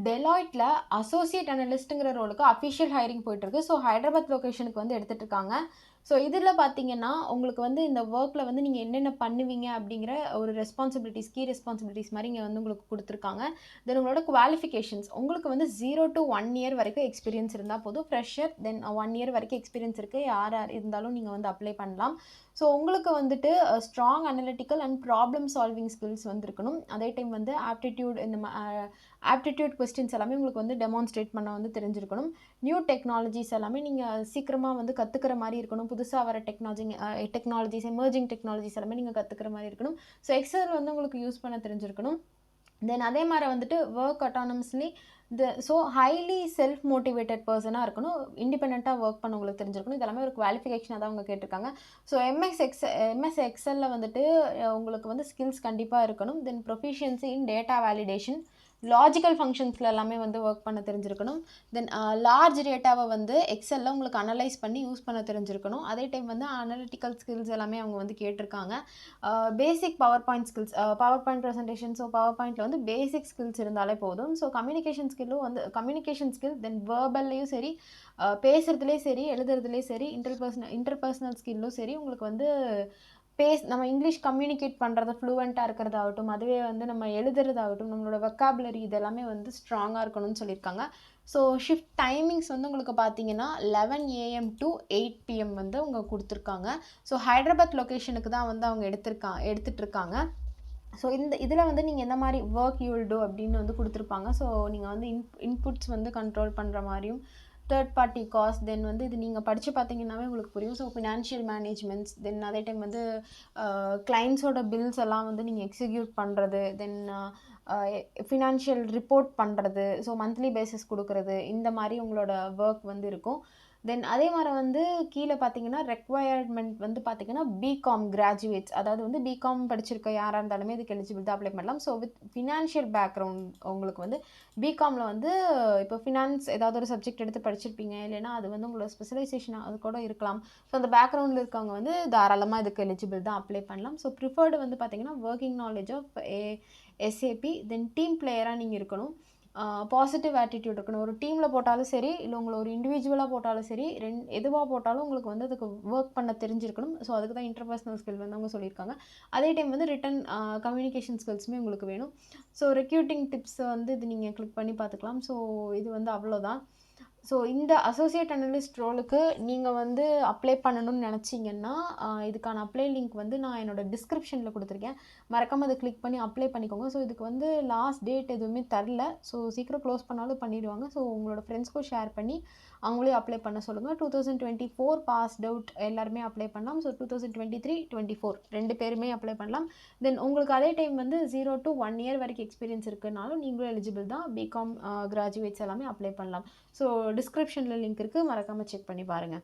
டெலாய்ட்ல associate அனலிஸ்ட்டுங்கிற ரோலுக்கு official hiring போயிட்டுருக்கு. So Hyderabad லொகேஷனுக்கு வந்து எடுத்துட்டு இருக்காங்க. ஸோ இதில பார்த்தீங்கன்னா, உங்களுக்கு வந்து இந்த ஒர்க்ல வந்து நீங்க என்னென்ன பண்ணுவீங்க அப்படிங்கிற ஒரு ரெஸ்பான்சிபிலிட்டீஸ், கீ ரெஸ்பான்சிபிலிட்டீஸ் மாரி இங்க வந்து உங்களுக்கு குடுத்துருக்காங்க. தென் உங்களோட குவாலிஃபிகேஷன்ஸ் உங்களுக்கு வந்து 0 டூ 1 இயர் வரைக்கும் எக்ஸ்பீரியன்ஸ் இருந்தா போதும். ஃப்ரெஷர் தென் 1 இயர் வரைக்கும் எக்ஸ்பீரியன்ஸ் இருக்கு. யார் யார் இருந்தாலும் நீங்க வந்து அப்ளை பண்ணலாம். ஸோ உங்களுக்கு வந்துட்டு strong analytical and problem solving skills வந்து இருக்கணும். அதே டைம் வந்து ஆப்டிட்யூட் இந்த ஆப்டிட்யூட் கொஸ்டின்ஸ் எல்லாமே உங்களுக்கு வந்து டெமான்ஸ்ட்ரேட் பண்ண வந்து தெரிஞ்சிருக்கணும். நியூ டெக்னாலஜிஸ் எல்லாமே நீங்க சீக்கிரமா வந்து கத்துக்கிற மாரி இருக்கணும். புதுசா வர டெக்னாலஜிஸ், எமர்ஜிங் டெக்னாலஜிஸ் எல்லாமே நீங்க கத்துக்கிற மாரி இருக்கணும். ஸோ எக்ஸல் வந்து உங்களுக்கு யூஸ் பண்ண தெரிஞ்சிருக்கணும். தென் அதே மாரி வந்துட்டு work அட்டானமஸ்லி highly self motivated persona இருக்கணும். இண்டிபெண்டன்ட்டா ஒர்க் பண்ண உங்களுக்கு தெரிஞ்சிருக்கணும். இது எல்லாமே ஒரு குவாலிஃபிகேஷனா தான் அவங்க கேட்டிருக்காங்க. ஸோ எம்எஸ் எக்ஸல்ல வந்துட்டு உங்களுக்கு வந்து ஸ்கில்ஸ் கண்டிப்பா இருக்கணும். Then proficiency in data validation, logical ஃபங்ஷன்ஸ்ல எல்லாமே வந்து ஒர்க் பண்ண தெரிஞ்சிருக்கணும். தென் லார்ஜ் டேட்டாவ வந்து எக்ஸல்ல உங்களுக்கு அனலைஸ் பண்ணி யூஸ் பண்ண தெரிஞ்சிருக்கணும். அதே டைம் வந்து அனலிட்டிக்கல் ஸ்கில்ஸ் எல்லாமே அவங்க வந்து கேட்டிருக்காங்க. பேசிக் power point skills, power point presentation, so power பாயிண்ட்ல வந்து பேசிக் ஸ்கில்ஸ் இருந்தாலே போதும். ஸோ கம்யூனிகேஷன் ஸ்கில் தென் வேர்பல்லையும் சரி, பேசுறதுலேயும் சரி, எழுதுறதுலேயும் சரி, இன்டர்பர்சனல் ஸ்கில்லும் சரி, உங்களுக்கு வந்து நம்ம இங்கிலீஷ் கம்யூனிகேட் பண்ணுறது ஃப்ளூவெண்ட்டாக இருக்கிறதாகட்டும், அதுவே வந்து நம்ம எழுதுறதாகட்டும், நம்மளோட வெக்காபுலரி இதெல்லாமே வந்து ஸ்ட்ராங்காக இருக்கணும்னு சொல்லியிருக்காங்க. ஸோ ஷிஃப்ட் டைமிங்ஸ் வந்து உங்களுக்கு பார்த்தீங்கன்னா 11 AM to 8 PM வந்து அவங்க கொடுத்துருக்காங்க. ஸோ ஹைதராபாத் லொகேஷனுக்கு தான் வந்து அவங்க எடுத்துட்டு இருக்காங்க. ஸோ இதில் வந்து நீங்கள் எந்த மாதிரி ஒர்க் யூ வில் டூ அப்படின்னு வந்து கொடுத்துருப்பாங்க. ஸோ நீங்கள் வந்து இன்புட்ஸ் வந்து கண்ட்ரோல் பண்ணுற மாதிரியும், தேர்ட் பார்ட்டி காஸ்ட், தென் வந்து இது நீங்கள் படித்து பார்த்தீங்கன்னாவே உங்களுக்கு புரியும். ஸோ ஃபினான்ஷியல் மேனேஜ்மெண்ட்ஸ், தென் அதே டைம் வந்து கிளைண்ட்ஸோட பில்ஸ் எல்லாம் வந்து நீங்கள் எக்ஸிக்யூட் பண்ணுறது, தென் ஃபினான்ஷியல் ரிப்போர்ட் பண்ணுறது, ஸோ மந்த்லி பேசிஸ் கொடுக்குறது, இந்த மாதிரி உங்களோட ஒர்க் வந்து இருக்கும். தென் அதே மாதிரி வந்து கீழே பார்த்தீங்கன்னா ரெக்வயர்மெண்ட் வந்து பார்த்தீங்கன்னா பிகாம் கிராஜுவேட்ஸ், அதாவது வந்து பிகாம் படிச்சிருக்க யாராக இருந்தாலுமே இதுக்கு எலிஜிபிள் தான் அப்ளை பண்ணலாம். ஸோ வித் ஃபினான்ஷியல் பேக்ரவுண்ட் உங்களுக்கு வந்து பிகாமில் வந்து இப்போ ஃபினான்ஸ் ஏதாவது ஒரு சப்ஜெக்ட் எடுத்து படிச்சிருப்பீங்க, இல்லைன்னா அது வந்து உங்களோட ஸ்பெஷலைசேஷன் அது கூட இருக்கலாம். ஸோ அந்த பேக்ரவுண்டில் இருக்கவங்க வந்து தாராளமாக இதுக்கு எலிஜிபிள் தான் அப்ளை பண்ணலாம். ஸோ ப்ரிஃபர்டு வந்து பார்த்தீங்கன்னா working knowledge of SAP, then team பிளேயராக நீங்கள் இருக்கணும். பாசிட்டிவ் ஆட்டிடியூட் இருக்கணும். ஒரு டீமில் போட்டாலும் சரி, இல்லை உங்களை ஒரு இண்டிவிஜுவலாக போட்டாலும் சரி, எதுவாக போட்டாலும் உங்களுக்கு வந்து அதுக்கு ஒர்க் பண்ண தெரிஞ்சிருக்கணும். ஸோ அதுக்கு தான் இன்டர்பர்சனல் ஸ்கில் வந்து அவங்க சொல்லியிருக்காங்க. அதே டைம் வந்து ரிட்டன் கம்யூனிகேஷன் ஸ்கில்ஸுமே உங்களுக்கு வேணும். ஸோ ரெக்ரூட்டிங் டிப்ஸ் வந்து இது நீங்கள் கிளிக் பண்ணி பார்த்துக்கலாம். ஸோ இது வந்து அவ்வளோதான். ஸோ இந்த அசோசியேட் அனலிஸ்ட் ரோலுக்கு நீங்கள் வந்து அப்ளை பண்ணணும்னு நினச்சிங்கன்னா, இதுக்கான அப்ளை லிங்க் வந்து நான் என்னோட டிஸ்கிரிப்ஷனில் கொடுத்துருக்கேன். மறக்காமல் அதை கிளிக் பண்ணி அப்ளை பண்ணிக்கோங்க. ஸோ இதுக்கு வந்து லாஸ்ட் டேட் எதுவுமே தரல. ஸோ சீக்கிரம் க்ளோஸ் பண்ணாலும் பண்ணிடுவாங்க. ஸோ உங்களோட ஃப்ரெண்ட்ஸ்க்கும் ஷேர் பண்ணி அவங்களே அப்ளை பண்ண சொல்லுங்கள். 2024 பாஸ்ட் அவுட் எல்லாருமே அப்ளை பண்ணலாம். ஸோ 2023, 24 2 பேருமே அப்ளை பண்ணலாம். தென் உங்களுக்கு அதே டைம் வந்து 0 to 1 இயர் வரைக்கும் எக்ஸ்பீரியன்ஸ் இருக்குனாலும் நீங்களும் எலிஜிபிள் தான். பிகாம் கிராஜுவேட்ஸ் எல்லாமே அப்ளை பண்ணலாம். ஸோ டிஸ்கிரிப்ஷனில் லிங்க் இருக்குது, மறக்காமல் செக் பண்ணி பாருங்கள்.